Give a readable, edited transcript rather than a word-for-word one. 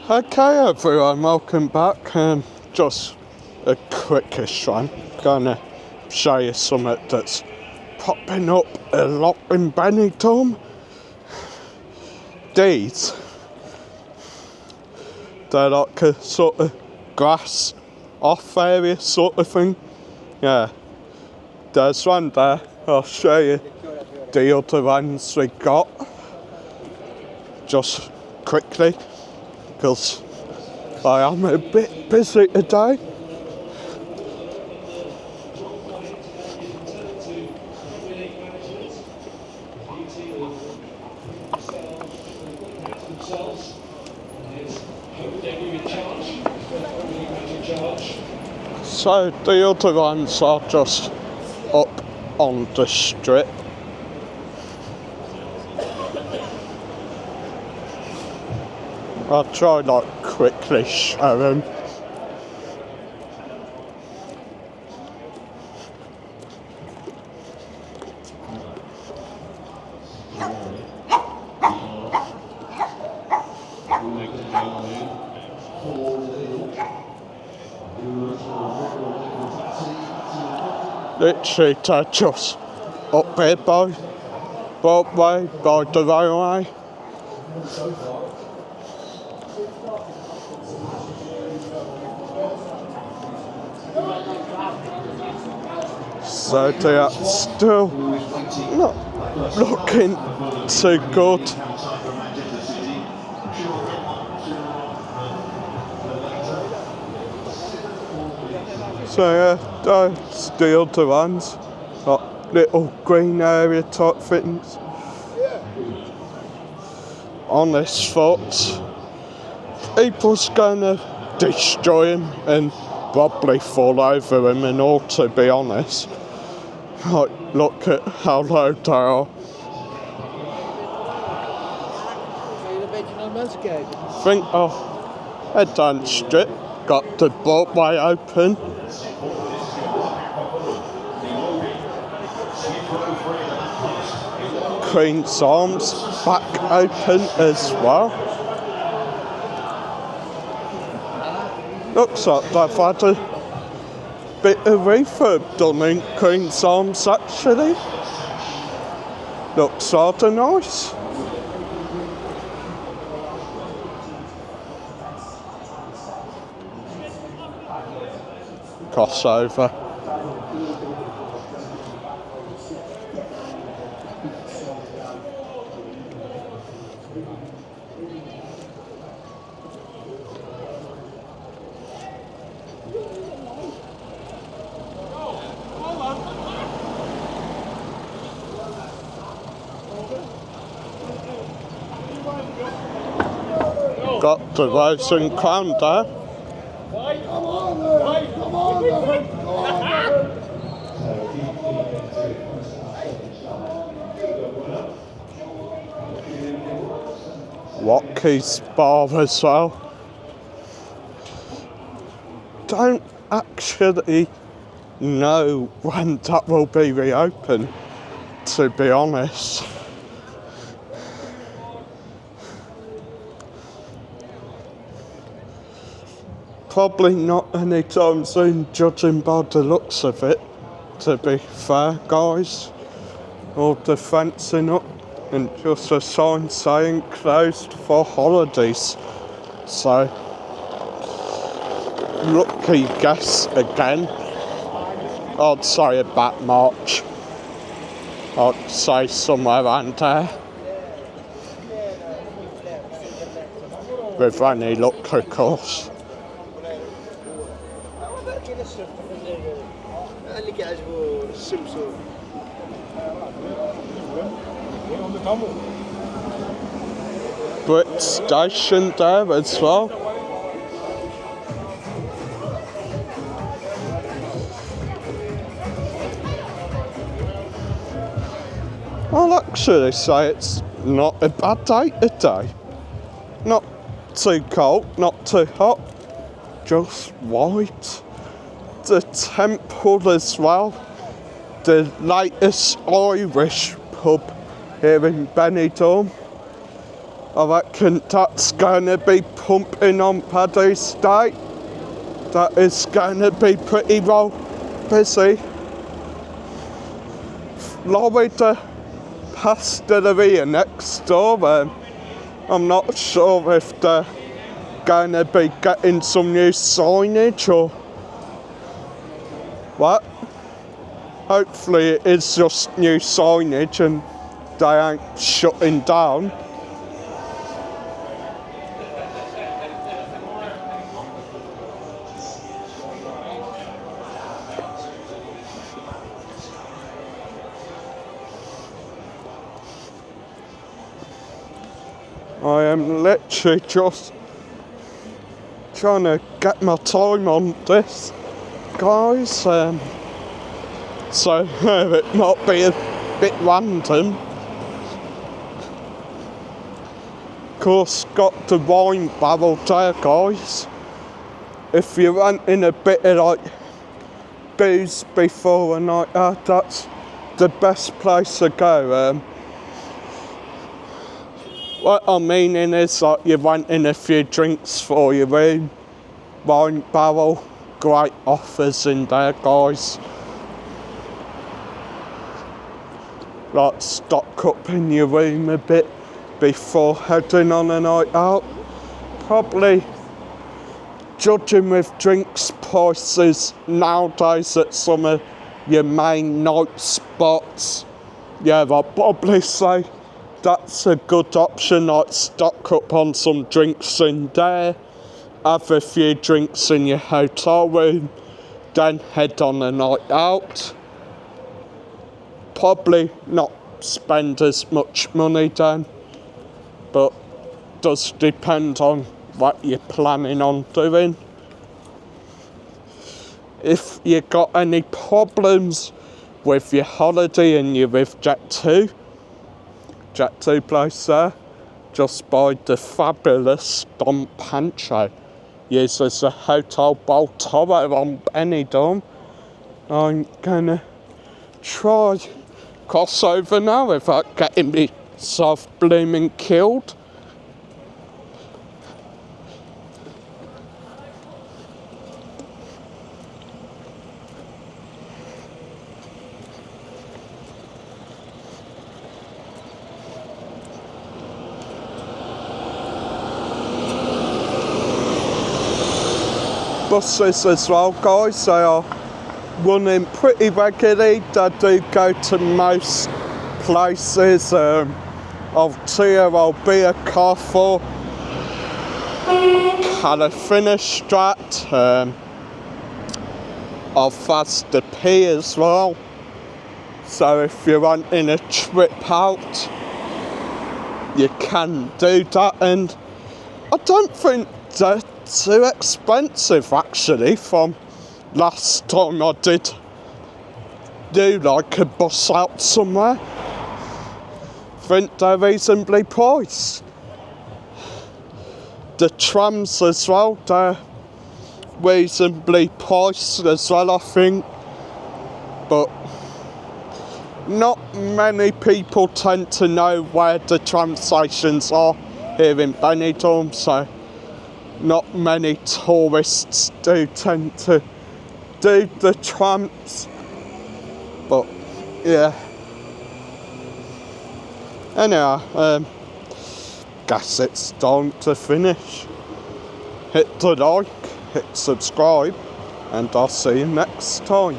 Okay everyone, welcome back. Just a quickish one. Gonna show you something that's popping up a lot in Benidorm. These, they're like a sort of grass off area sort of thing. Yeah, there's one there. I'll show you the other ones we got just quickly, because I am a bit busy today. So the other ones are just up on the strip. I'll try like quickly show them. Literally they're just up here by Broadway, by the railway. So they are still not looking too good. So yeah, that's the other ones, like little green area type things. On this foot, people's gonna destroy him and probably fall over him and all, to be honest. Like, look at how low they are. I think head down strip, got the boatway open. Queen's Arms back open as well. Looks like they've had a bit of refurb done in Queen's Arms actually. Looks rather nice. Crossover. Got the Rose and Crown there. Rocky's bar as well. Don't actually know when that will be reopened, to be honest. Probably not anytime soon, judging by the looks of it, to be fair, guys. All the fencing up and just a sign saying closed for holidays. So, lucky guess again. I'd say about March. I'd say somewhere around there. With any luck, of course. Brit Station there as well. I'll actually say it's not a bad day today. Not too cold, not too hot, just right. The temple as well, the latest Irish pub here in Benidorm. I reckon that's going to be pumping on Paddy's Day. That is going to be pretty well busy. Florida Pasteleria next door. I'm not sure if they're going to be getting some new signage or what. Hopefully it is just new signage and they ain't shutting down. I am literally just trying to get my time on this, guys, so it might be a bit random. Of course, got the wine barrel there, guys. If you're wanting a bit of like booze before a night out, that's the best place to go. What I'm meaning is like you're wanting a few drinks for your room. Wine barrel, great offers in there, guys. Like stock up in your room a bit before heading on a night out. Probably, judging with drinks prices nowadays at some of your main night spots, yeah, I'd probably say that's a good option. Like stock up on some drinks in there, have a few drinks in your hotel room, then head on a night out. Probably not spend as much money then, but does depend on what you're planning on doing. If you got any problems with your holiday and you're with Jet2 place there, just by the fabulous Dom Pancho, uses a Hotel Baltoro on Benidorm. I'm gonna try crossover now without getting myself blooming killed. Buses as well, guys, they are running pretty regularly. They do go to most places. Altea, Albia, Carrefour, Calafinistraat, Alfasta P as well. So if you're wanting a trip out, you can do that, and I don't think they're too expensive actually. From last time I did do like a bus out somewhere, I think they're reasonably priced. The trams as well, they're reasonably priced as well, I think, but not many people tend to know where the tram stations are here in Benidorm, so not many tourists do tend to do the trams, but yeah. Anyhow, guess it's time to finish. Hit the like, hit subscribe, and I'll see you next time.